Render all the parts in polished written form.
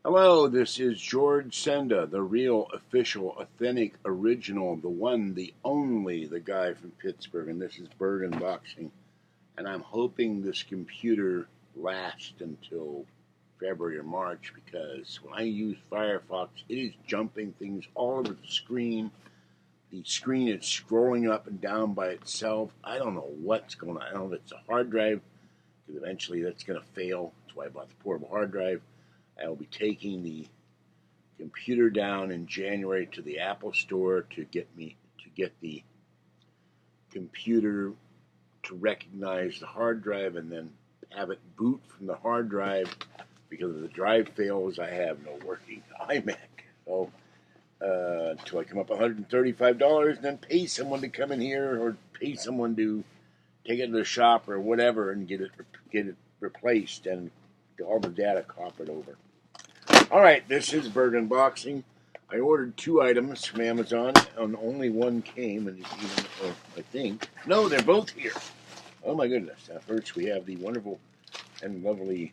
Hello, this is George Senda, the real, official, authentic, original, the one, the only, the guy from Pittsburgh, and this is Burgh Unboxing. And I'm hoping this computer lasts until February or March, because when I use Firefox, it is jumping things all over the screen. The screen is scrolling up and down by itself. I don't know what's going on. I don't know if it's a hard drive, because eventually that's going to fail. That's why I bought the portable hard drive. I will be taking the computer down in January to the Apple Store to get the computer to recognize the hard drive and then have it boot from the hard drive. Because if the drive fails, I have no working iMac. So until I come up $135 and then pay someone to come in here or pay someone to take it to the shop or whatever and get it replaced and all the data copied over. All right, this is Burgh Unboxing. I ordered 2 items from Amazon, and only one came, and I think. No, they're both here. Oh, my goodness. First, we have the wonderful and lovely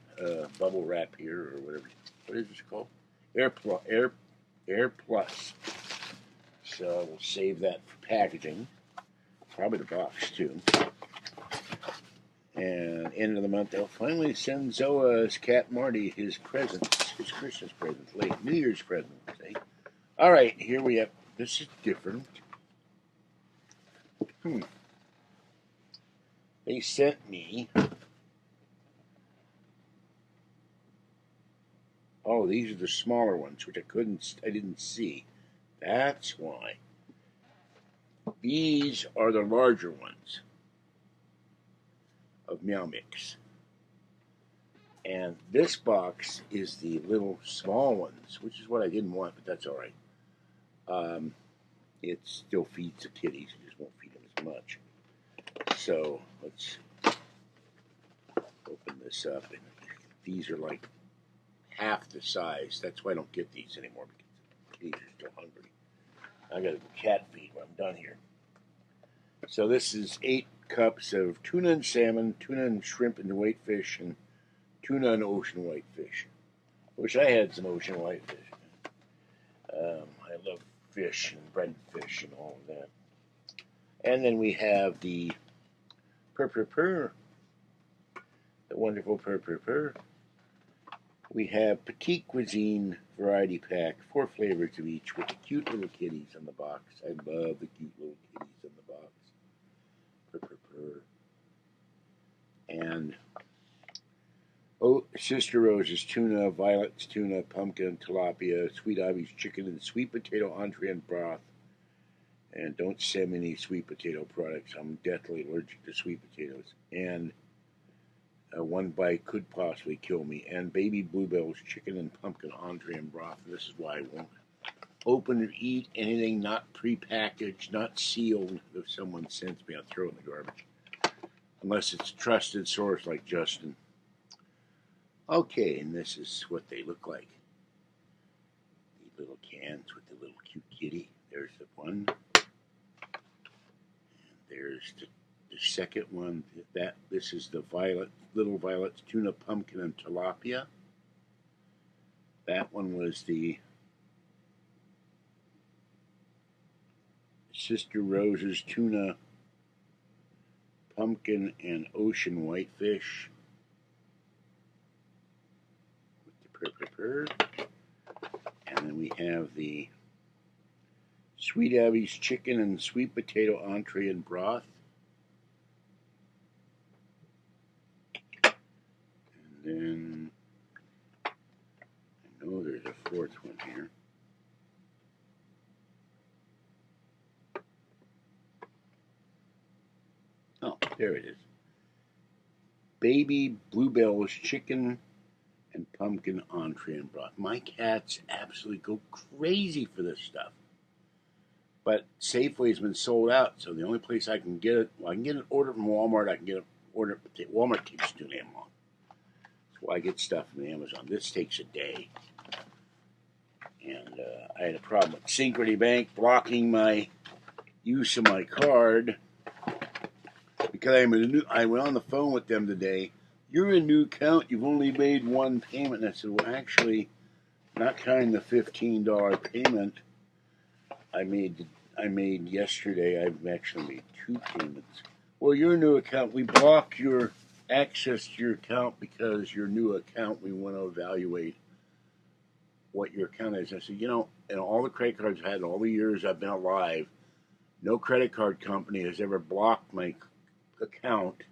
bubble wrap here, or whatever. What is this called? Air Plus. So we'll save that for packaging. Probably the box, too. And end of the month, they'll finally send Zoa's cat Marty his presents, his Christmas presents, late New Year's presents. Eh? All right, here we have. This is different. They sent me. Oh, these are the smaller ones, which I didn't see. That's why. These are the larger ones of Meow Mix. And this box is the little small ones, which is what I didn't want, but that's all right. It still feeds the kitties. It just won't feed them as much. So let's open this up. And these are like half the size. That's why I don't get these anymore, because the kitties are still hungry. I got to cat feed when I'm done here. So this is 8 cups of tuna and salmon, tuna and shrimp and whitefish, and tuna and ocean whitefish. I wish I had some ocean whitefish. I love fish and breaded fish and all of that. And then we have the the wonderful purr. We have Petite Cuisine Variety Pack, 4 flavors of each, with the cute little kitties on the box. I love the cute little kitties on the box. And Sister Rose's tuna, Violet's tuna, pumpkin, tilapia, Sweet Ivy's chicken, and sweet potato entree and broth. And don't send me any sweet potato products. I'm deathly allergic to sweet potatoes. And one bite could possibly kill me. And Baby Bluebell's chicken and pumpkin entree and broth. And this is why I won't open or eat anything not prepackaged, not sealed. If someone sends me, I'll throw it in the garbage. Unless it's a trusted source like Justin. Okay, and this is what they look like. The little cans with the little cute kitty. There's the one. And there's the second one. This is the little Violet's tuna, pumpkin, and tilapia. That one was the Sister Rose's tuna, pumpkin, and ocean whitefish. With the purr. And then we have the Sweet Abby's chicken and sweet potato entree and broth. And then I know there's a 4th one here. Oh, there it is. Baby Bluebell's chicken and pumpkin entree and broth. My cats absolutely go crazy for this stuff. But Safeway's been sold out, so the only place I can get it, well, I can get an order from Walmart. I can get an order. Walmart takes too damn long. That's why I get stuff from Amazon. This takes a day. And I had a problem with Synchrony Bank blocking my use of my card because I went on the phone with them today. You're a new account. You've only made 1 payment. And I said, well, actually, not counting the $15 payment I made yesterday. I've actually made 2 payments. Well, your new account, we block your access to your account because your new account, we want to evaluate what your account is. I said, in all the credit cards I've had in all the years I've been alive, no credit card company has ever blocked my account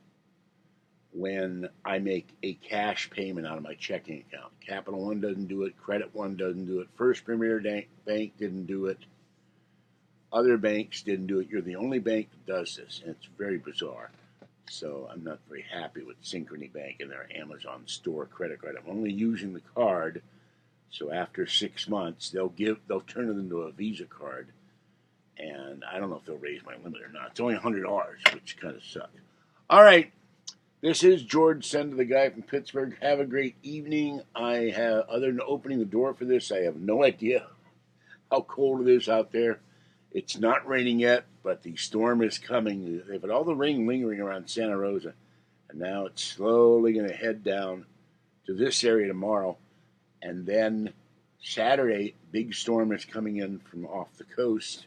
when I make a cash payment out of my checking account. Capital One doesn't do it. Credit One doesn't do it. First Premier Bank didn't do it. Other banks didn't do it. You're the only bank that does this, and it's very bizarre. So I'm not very happy with Synchrony Bank and their Amazon store credit card. I'm only using the card, so after 6 months they'll turn it into a Visa card, and I don't know if they'll raise my limit or not. It's only $100, which kind of sucks. All right, this is George Senda, the guy from Pittsburgh. Have a great evening. Other than opening the door for this, I have no idea how cold it is out there. It's not raining yet, but the storm is coming. They've had all the rain lingering around Santa Rosa, and now it's slowly going to head down to this area tomorrow. And then Saturday, big storm is coming in from off the coast,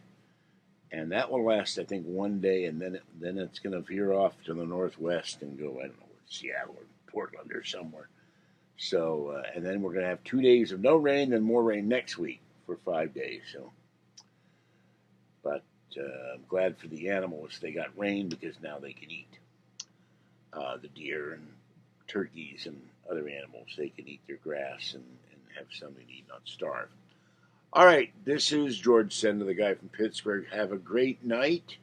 and that will last, I think, 1 day, and then it's going to veer off to the northwest and go, I don't know, Seattle or Portland or somewhere. So, and then we're going to have 2 days of no rain, then more rain next week for 5 days. So. But I'm glad for the animals. They got rain because now they can eat. The deer and turkeys and other animals, they can eat their grass and have something to eat, not starve. All right, this is George Senda, the guy from Pittsburgh. Have a great night.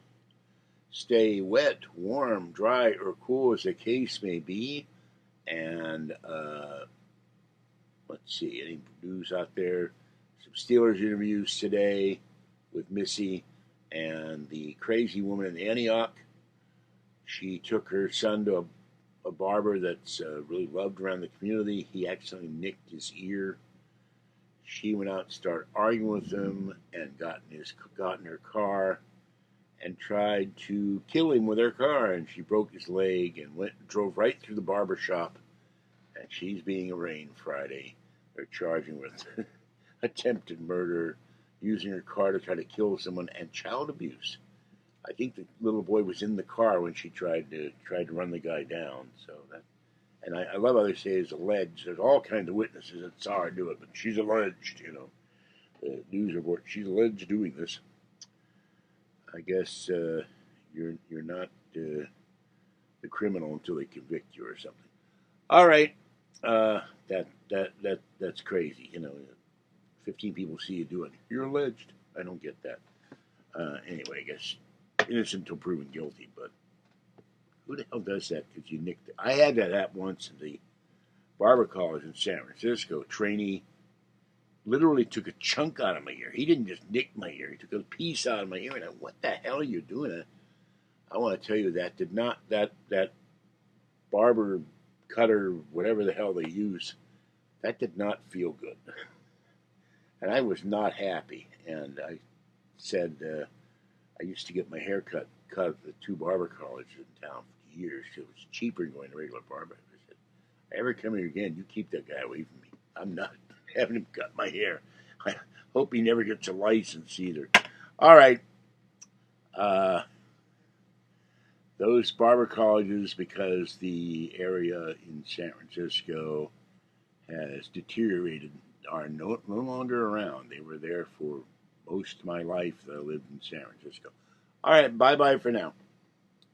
Stay wet, warm, dry, or cool as the case may be. And let's see, any news out there? Some Steelers interviews today with Missy. And the crazy woman in Antioch, she took her son to a barber that's really loved around the community. He accidentally nicked his ear. She went out and started arguing with him and got in her car and tried to kill him with her car. And she broke his leg and drove right through the barber shop. And she's being arraigned Friday. They're charging with attempted murder, using her car to try to kill someone, and child abuse. I think the little boy was in the car when she tried to run the guy down. So that, and I love how they say it's alleged. There's all kinds of witnesses that saw her do it, but she's alleged. The news report. She's alleged doing this. I guess you're not the criminal until they convict you or something. All right, that's crazy. 15 people see you do it. You're alleged. I don't get that. Anyway, I guess innocent until proven guilty, but who the hell does that because you nicked it? I had that happen once in the Barber College in San Francisco. Trainee literally took a chunk out of my ear. He didn't just nick my ear. He took a piece out of my ear. And what the hell are you doing? I want to tell you that barber cutter, whatever the hell they use, that did not feel good. And I was not happy. And I said, I used to get my hair cut at the 2 barber colleges in town for years. It was cheaper than going to regular barber. I said, if I ever come here again, you keep that guy away from me. I'm not having him cut my hair. I hope he never gets a license either. All right. Those barber colleges, because the area in San Francisco has deteriorated, are no longer around. They were there for most of my life that I lived in San Francisco. All right, bye-bye for now.